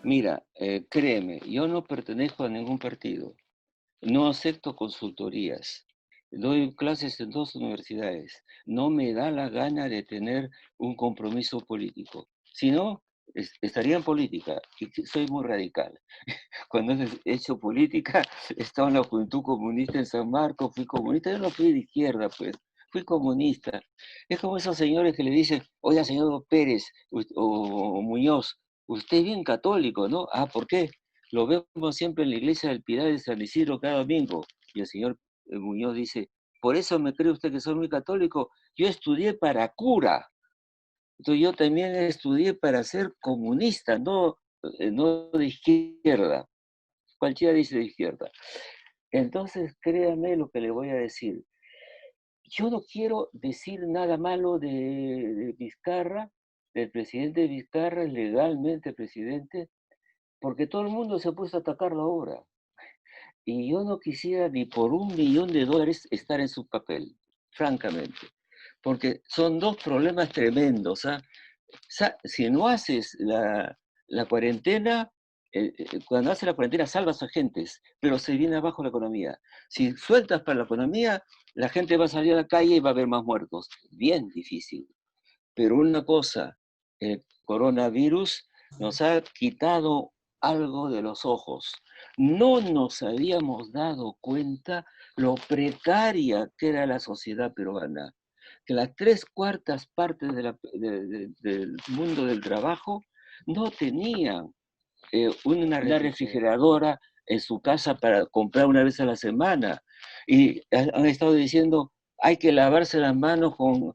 Mira, créeme, yo no pertenezco a ningún partido, no acepto consultorías, doy clases en dos universidades, no me da la gana de tener un compromiso político. Si no, estaría en política y soy muy radical. Cuando he hecho política, estaba en la Juventud Comunista en San Marcos, fui comunista, yo no fui de izquierda, pues, fui comunista. Es como esos señores que le dicen, oiga, señor Pérez o Muñoz, usted es bien católico, ¿no? Ah, ¿por qué? Lo vemos siempre en la iglesia del Pilar de San Isidro cada domingo. Y el señor Muñoz dice, por eso me cree usted que soy muy católico, yo estudié para cura. Entonces yo también estudié para ser comunista, no de izquierda. Cualquiera dice de izquierda. Entonces, créame lo que le voy a decir. Yo no quiero decir nada malo de Vizcarra, del presidente Vizcarra, legalmente presidente, porque todo el mundo se ha puesto a atacarlo ahora. Y yo no quisiera ni por $1 millón estar en su papel, francamente, porque son dos problemas tremendos. ¿Ah? Si no haces la cuarentena, cuando haces la cuarentena salvas a gentes, pero se viene abajo la economía. Si sueltas para la economía, la gente va a salir a la calle y va a haber más muertos. Bien difícil. Pero una cosa, el coronavirus nos ha quitado algo de los ojos. No nos habíamos dado cuenta lo precaria que era la sociedad peruana, que las 3/4 partes del mundo del trabajo no tenían una refrigeradora en su casa para comprar una vez a la semana. Y han estado diciendo, hay que lavarse las manos con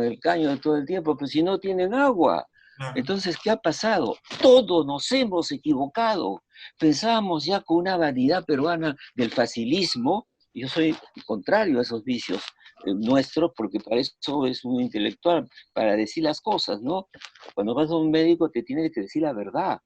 el caño todo el tiempo, pero si no tienen agua. Claro. Entonces, ¿qué ha pasado? Todos nos hemos equivocado. Pensábamos ya con una vanidad peruana del facilismo. Yo soy contrario a esos vicios nuestros, porque para eso es un intelectual, para decir las cosas, ¿no? Cuando vas a un médico te tiene que decir la verdad,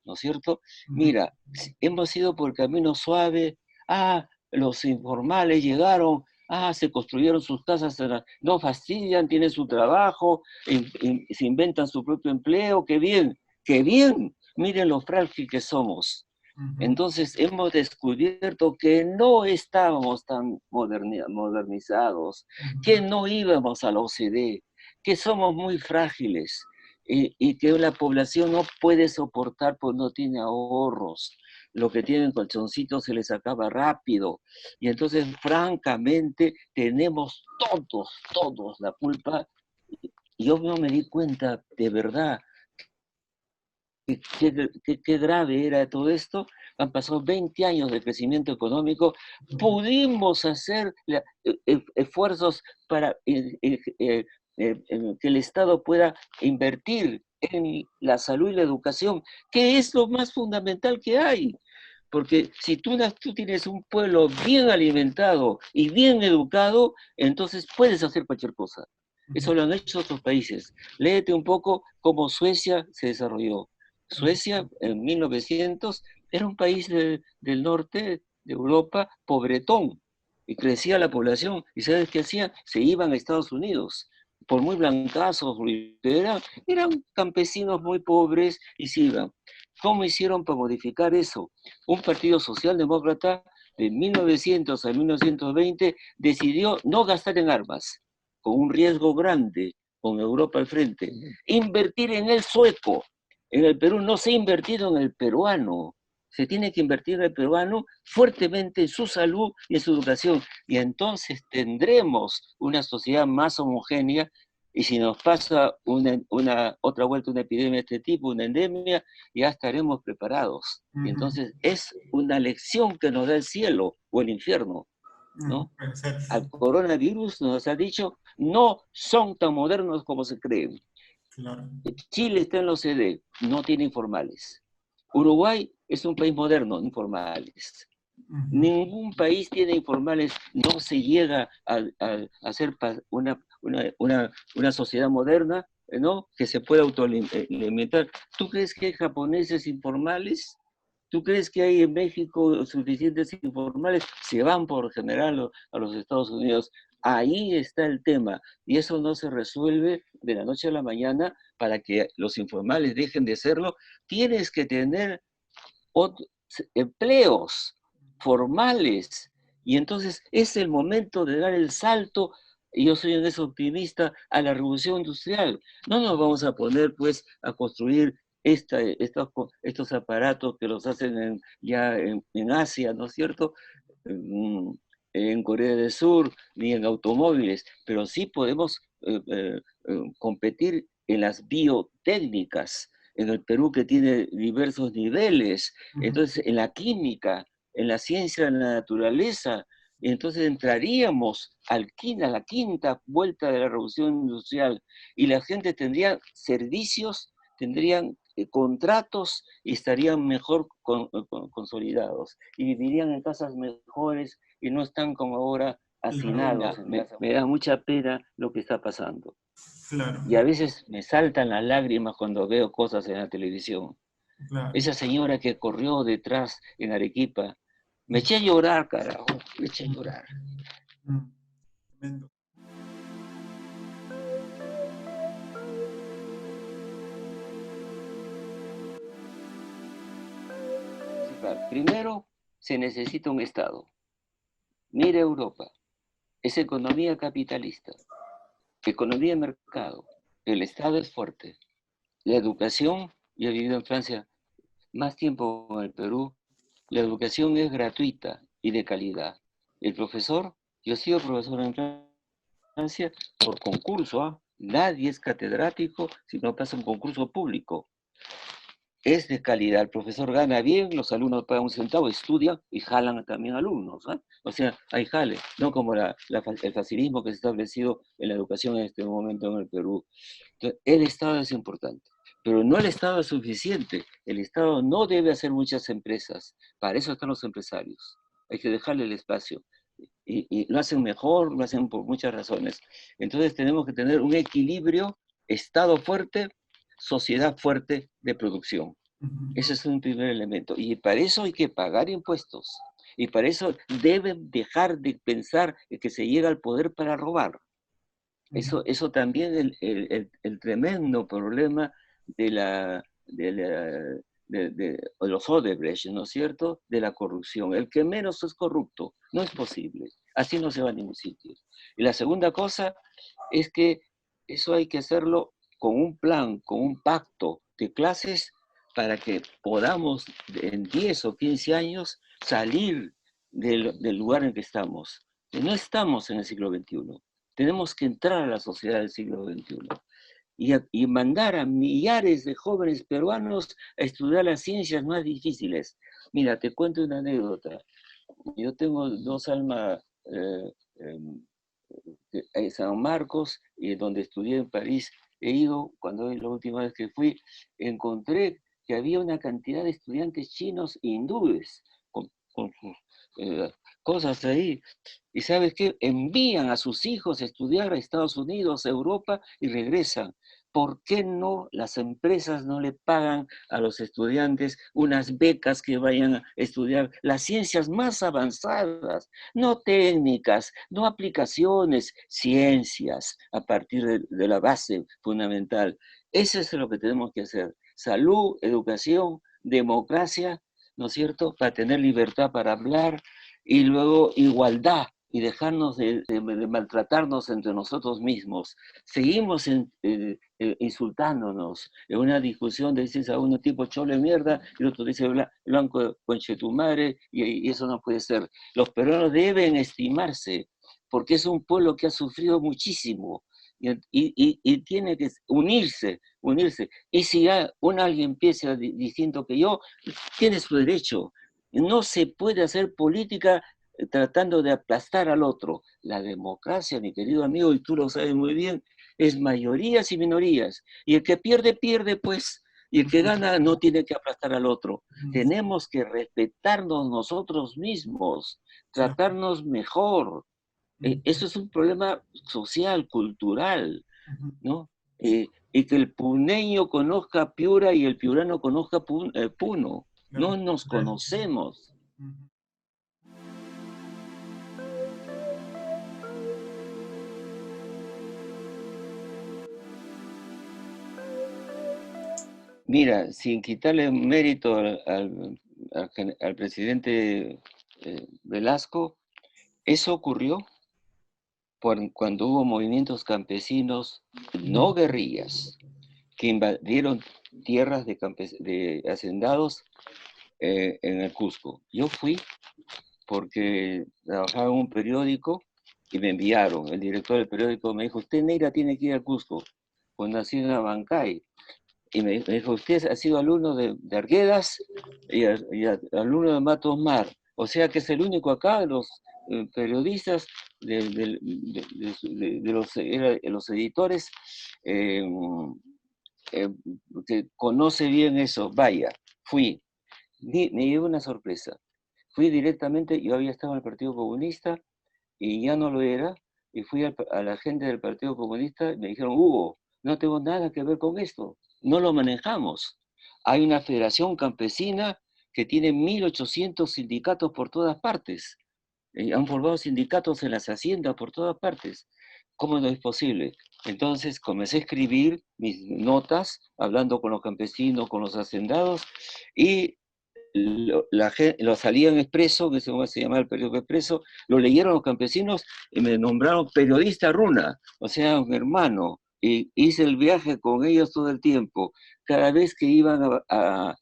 ¿no es cierto? Ujú. Mira, hemos ido por el camino suave, los informales llegaron, se construyeron sus casas, no fastidian, tienen su trabajo, se inventan su propio empleo, qué bien, miren lo frágil que somos. Ujú. Entonces hemos descubierto que no estábamos tan modernizados, que Ujú. no íbamos a la OCDE, que somos muy frágiles y que la población no puede soportar pues no tiene ahorros. Lo que tienen colchoncitos se les acaba rápido. Y entonces, francamente, tenemos todos la culpa. Yo no me di cuenta de verdad qué grave era todo esto. Han pasado 20 años de crecimiento económico. Pudimos hacer esfuerzos para que el Estado pueda invertir en la salud y la educación, que es lo más fundamental que hay. Porque si tú tienes un pueblo bien alimentado y bien educado, entonces puedes hacer cualquier cosa. Ujú. Eso lo han hecho otros países. Léete un poco cómo Suecia se desarrolló. Suecia en 1900 era un país del norte de Europa pobretón y crecía la población. ¿Y sabes qué hacían? Se iban a Estados Unidos. Por muy blancazos eran campesinos muy pobres y se iban. ¿Cómo hicieron para modificar eso? Un partido socialdemócrata de 1900 a 1920 decidió no gastar en armas, con un riesgo grande, con Europa al frente, invertir en el sueco. En el Perú no se ha invertido en el peruano. Se tiene que invertir en el peruano fuertemente en su salud y en su educación. Y entonces tendremos una sociedad más homogénea. Y si nos pasa otra vuelta, una epidemia de este tipo, una endemia, ya estaremos preparados. Y Ujú. entonces es una lección que nos da el cielo o el infierno, ¿no? Puede ser. Al coronavirus nos ha dicho, no son tan modernos como se creen. Claro. Chile está en la OCDE, no tiene informales. Uruguay es un país moderno, informales. Ujú. Ningún país tiene informales, no se llega a hacer una sociedad moderna, ¿no? Que se pueda autoalimentar. ¿Tú crees que hay japoneses informales? ¿Tú crees que hay en México suficientes informales? Se van por general a los Estados Unidos. Ahí está el tema. Y eso no se resuelve de la noche a la mañana para que los informales dejen de serlo, tienes que tener empleos formales. Y entonces es el momento de dar el salto, y yo soy en eso optimista, a la revolución industrial. No nos vamos a poner pues a construir estos aparatos que los hacen ya en Asia, ¿no es cierto? En Corea del Sur, ni en automóviles, pero sí podemos competir en las biotécnicas, en el Perú que tiene diversos niveles, entonces en la química, en la ciencia de la naturaleza, entonces entraríamos a la quinta vuelta de la revolución industrial y la gente tendría servicios, tendrían contratos y estarían mejor consolidados y vivirían en casas mejores y no están como ahora hacinados. Me da mucha pena lo que está pasando. Claro, Y a veces me saltan las lágrimas cuando veo cosas en la televisión. claro. Esa señora que corrió detrás en Arequipa, me eché a llorar, carajo, me eché a llorar. Tremendo. Primero, se necesita un Estado. Mira Europa, es economía capitalista, economía de mercado. El Estado es fuerte. La educación, yo he vivido en Francia más tiempo en el Perú, la educación es gratuita y de calidad. El profesor, yo he sido profesor en Francia por concurso, ¿ah? Nadie es catedrático si no pasa un concurso público. Es de calidad, el profesor gana bien, los alumnos pagan un centavo, estudian y jalan también alumnos. ¿Eh? O sea, hay jale, no como el facilismo que se ha establecido en la educación en este momento en el Perú. Entonces, el Estado es importante, pero no el Estado es suficiente. El Estado no debe hacer muchas empresas, para eso están los empresarios. Hay que dejarle el espacio. Y lo hacen mejor, lo hacen por muchas razones. Entonces tenemos que tener un equilibrio, Estado fuerte, sociedad fuerte de producción. Ese es un primer elemento. Y para eso hay que pagar impuestos. Y para eso deben dejar de pensar que se llega al poder para robar. Eso también el tremendo problema de los Odebrecht, ¿no es cierto? De la corrupción. El que menos es corrupto, no es posible. Así no se va a ningún sitio. Y la segunda cosa es que eso hay que hacerlo con un plan, con un pacto de clases para que podamos en 10 o 15 años salir del lugar en que estamos. No estamos en el siglo XXI. Tenemos que entrar a la sociedad del siglo XXI y mandar a millares de jóvenes peruanos a estudiar las ciencias más difíciles. Mira, te cuento una anécdota. Yo tengo dos almas en San Marcos, y donde estudié en París. He ido, cuando la última vez que fui, encontré que había una cantidad de estudiantes chinos e hindúes con sus cosas ahí. Y sabes qué, envían a sus hijos a estudiar a Estados Unidos, a Europa y regresan. ¿Por qué no las empresas no le pagan a los estudiantes unas becas que vayan a estudiar las ciencias más avanzadas, no técnicas, no aplicaciones, ciencias a partir de la base fundamental? Eso es lo que tenemos que hacer. Salud, educación, democracia, ¿no es cierto? Para tener libertad para hablar, y luego igualdad y dejarnos de maltratarnos entre nosotros mismos. Seguimos insultándonos en una discusión, dices a uno tipo chole mierda y el otro dice blanco conchetumare, y eso no puede ser. Los peruanos deben estimarse porque es un pueblo que ha sufrido muchísimo y tiene que unirse. Y si alguien piensa distinto que yo, tiene su derecho. No se puede hacer política tratando de aplastar al otro. La democracia, mi querido amigo, y tú lo sabes muy bien, es mayorías y minorías. Y el que pierde, pierde, pues. Y el que gana no tiene que aplastar al otro. Tenemos que respetarnos nosotros mismos, tratarnos mejor. Eso es un problema social, cultural, ¿no? Y que el puneño conozca a Piura y el piurano conozca Puno. No nos conocemos. Mira, sin quitarle mérito al presidente Velasco, eso ocurrió cuando hubo movimientos campesinos, no guerrillas, que invadieron tierras de hacendados en el Cusco. Yo fui porque trabajaba en un periódico y me enviaron. El director del periódico me dijo, usted, Neira, tiene que ir a Cusco, cuando nací en Abancay. Y me dijo, usted ha sido alumno de Arguedas y alumno de Matos Mar. O sea que es el único acá de los periodistas, los editores, eh, eh, que conoce bien eso. Vaya, fui. Me llevé una sorpresa. Fui directamente, yo había estado en el Partido Comunista y ya no lo era, y fui a la gente del Partido Comunista y me dijeron, Hugo, no tengo nada que ver con esto, no lo manejamos. Hay una federación campesina que tiene 1.800 sindicatos por todas partes. Han formado sindicatos en las haciendas por todas partes. ¿Cómo no es posible? Entonces comencé a escribir mis notas, hablando con los campesinos, con los hacendados, y lo salía en Expreso, que se llamaba el periódico Expreso, lo leyeron los campesinos y me nombraron periodista runa, o sea, un hermano, y hice el viaje con ellos todo el tiempo. Cada vez que iban a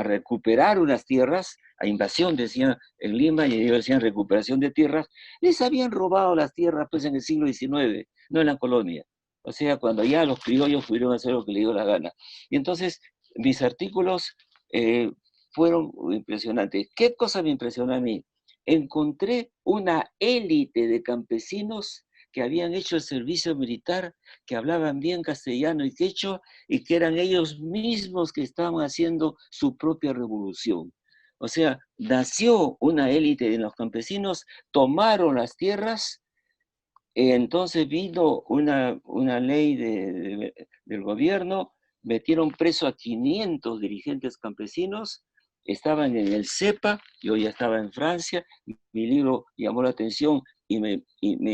recuperar unas tierras, a invasión decían en Lima, y ellos decían recuperación de tierras, les habían robado las tierras pues en el siglo XIX, no en la colonia. O sea, cuando ya los criollos pudieron hacer lo que les dio la gana. Y entonces mis artículos eh, fueron impresionantes. ¿Qué cosa me impresionó a mí? Encontré una élite de campesinos que habían hecho el servicio militar, que hablaban bien castellano y quechua, y que eran ellos mismos que estaban haciendo su propia revolución. O sea, nació una élite de los campesinos, tomaron las tierras, entonces vino una ley del gobierno, metieron preso a 500 dirigentes campesinos, estaban en el CEPA, yo ya estaba en Francia, mi libro llamó la atención y me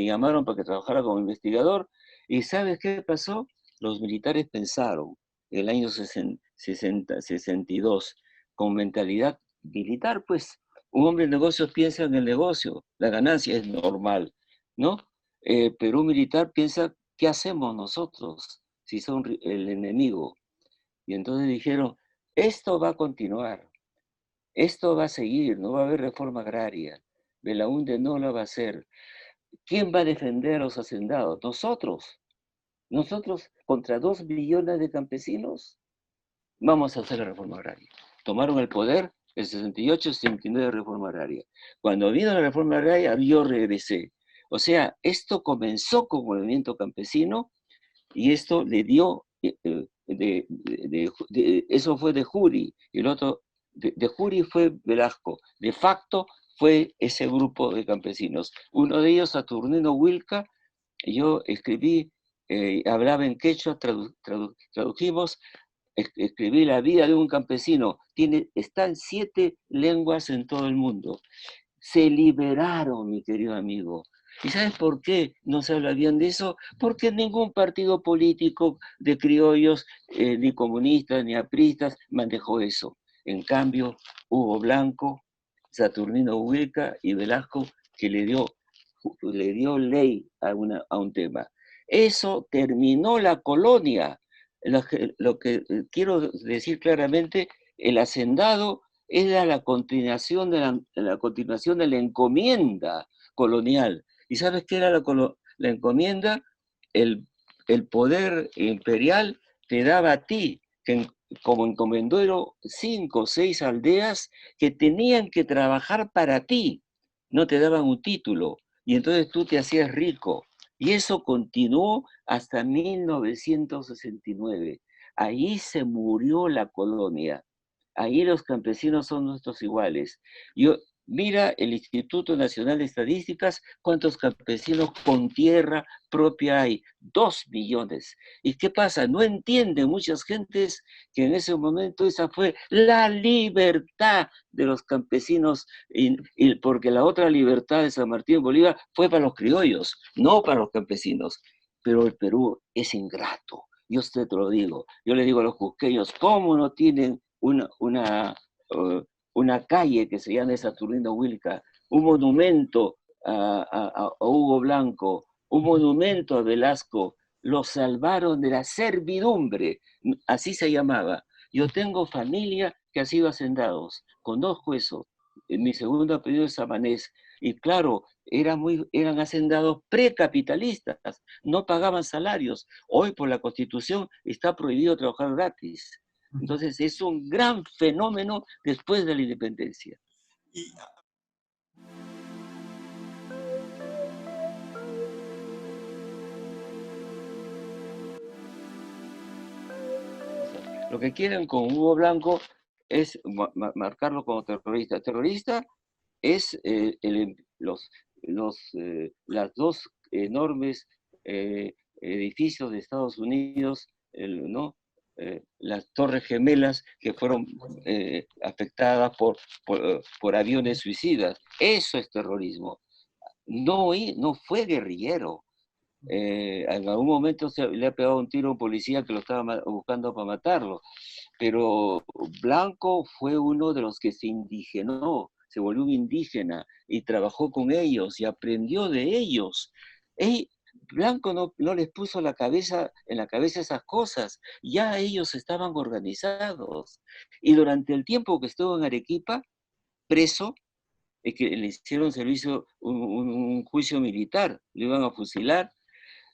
llamaron para que trabajara como investigador. ¿Y sabes qué pasó? Los militares pensaron, en el año 62, con mentalidad militar, pues un hombre de negocios piensa en el negocio, la ganancia es normal, ¿no? Pero un militar piensa, ¿qué hacemos nosotros si son el enemigo? Y entonces dijeron, esto va a continuar, esto va a seguir, no va a haber reforma agraria, Belaúnde no la va a hacer. ¿Quién va a defender a los hacendados? Nosotros contra 2 millones de campesinos vamos a hacer la reforma agraria. Tomaron el poder el 68, 69 reforma agraria. Cuando vino la reforma agraria, yo regresé. O sea, esto comenzó con movimiento campesino y esto le dio, eso fue de Jury, y el otro, de Jury fue Velasco, de facto fue ese grupo de campesinos. Uno de ellos, Saturnino Wilca, yo escribí, hablaba en quechua, tradujimos, escribí La vida de un campesino, están 7 lenguas en todo el mundo. Se liberaron, mi querido amigo. ¿Y sabes por qué no se habla bien de eso? Porque ningún partido político de criollos, ni comunistas, ni apristas, manejó eso. En cambio, Hugo Blanco, Saturnino Huilca y Velasco, que le dio ley a un tema. Eso terminó la colonia. Lo que quiero decir claramente, el hacendado era la continuación de la encomienda colonial. ¿Y sabes qué era la encomienda? El, el poder imperial te daba a ti, como encomendero, 5 o 6 aldeas que tenían que trabajar para ti, no te daban un título, y entonces tú te hacías rico. Y eso continuó hasta 1969. Ahí se murió la colonia. Ahí los campesinos son nuestros iguales. Mira el Instituto Nacional de Estadísticas, cuántos campesinos con tierra propia hay, 2 millones. ¿Y qué pasa? No entienden muchas gentes que en ese momento esa fue la libertad de los campesinos, porque la otra libertad de San Martín Bolívar fue para los criollos, no para los campesinos. Pero el Perú es ingrato. Yo usted te lo digo. Yo le digo a los cusqueños, ¿cómo no tienen una calle que se llama Saturnino Huilca, un monumento a Hugo Blanco, un monumento a Velasco? Los salvaron de la servidumbre, así se llamaba. Yo tengo familia que ha sido hacendados, conozco eso. En mi segundo apellido es Samanés, y claro, eran hacendados precapitalistas, no pagaban salarios. Hoy por la Constitución está prohibido trabajar gratis. Entonces es un gran fenómeno después de la independencia. Y Lo que quieren con Hugo Blanco es marcarlo como terrorista. Terrorista es las dos enormes edificios de Estados Unidos, ¿no? Las Torres Gemelas que fueron afectadas por aviones suicidas. Eso es terrorismo. No fue guerrillero. En algún momento le ha pegado un tiro a un policía que lo estaba buscando para matarlo, pero Blanco fue uno de los que se indigenó, se volvió un indígena y trabajó con ellos y aprendió de ellos. Blanco no les puso en la cabeza esas cosas, ya ellos estaban organizados. Y durante el tiempo que estuvo en Arequipa, preso, que le hicieron un juicio militar, lo iban a fusilar,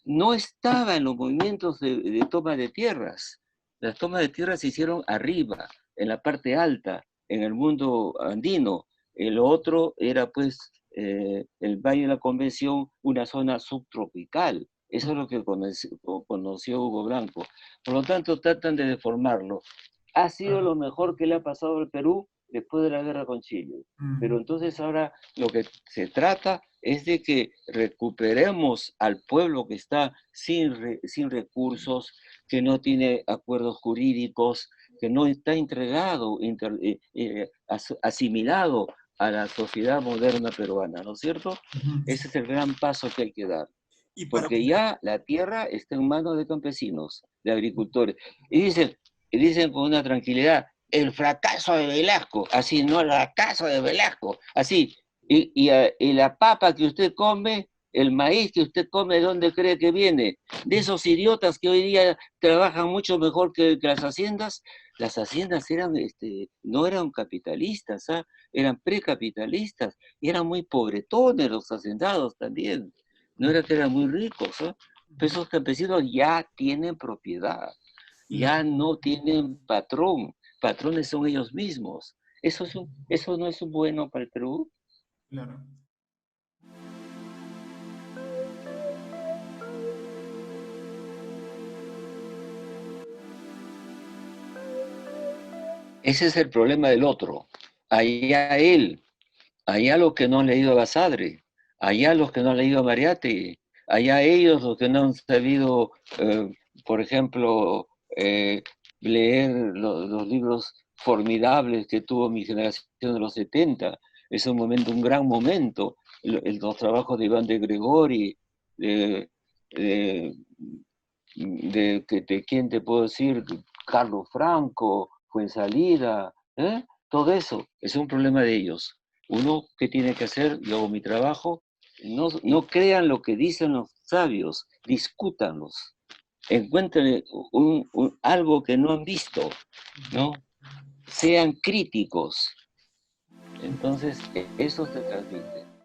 no estaba en los movimientos de toma de tierras. Las tomas de tierras se hicieron arriba, en la parte alta, en el mundo andino. El otro era pues el Valle de la Convención, una zona subtropical. Eso es lo que conoció Hugo Blanco. Por lo tanto, tratan de deformarlo. Ha sido lo mejor que le ha pasado al Perú después de la guerra con Chile. Pero entonces ahora lo que se trata es de que recuperemos al pueblo que está sin recursos, que no tiene acuerdos jurídicos, que no está entregado, asimilado a la sociedad moderna peruana, ¿no es cierto? Ese es el gran paso que hay que dar. y para Porque ya la tierra está en manos de campesinos, de agricultores. Y dicen con una tranquilidad, el fracaso de Velasco, así, no el fracaso de Velasco, así. Y la papa que usted come, el maíz que usted come, ¿de dónde cree que viene? De esos idiotas que hoy día trabajan mucho mejor que las haciendas. Las haciendas no eran capitalistas, ¿ah? Eran precapitalistas, y eran muy pobretones los hacendados también. No era que eran muy ricos, ¿ah? Pero esos campesinos ya tienen propiedad, ya no tienen patrón, patrones son ellos mismos. ¿Eso no es bueno para el Perú? claro. Ese es el problema del otro. Allá él, allá los que no han leído a Basadre, allá los que no han leído a Mariátegui, allá ellos los que no han sabido, por ejemplo, leer los libros formidables que tuvo mi generación de los 70. Es un gran momento. Los trabajos de Iván de Gregori, de, de quién te puedo decir, Carlos Franco, Fuensalida, todo eso es un problema de ellos. Uno, ¿qué tiene que hacer? Yo hago mi trabajo. No crean lo que dicen los sabios, discútanlos. Encuentren algo que no han visto, ¿no? Sean críticos. Entonces, eso se transmite.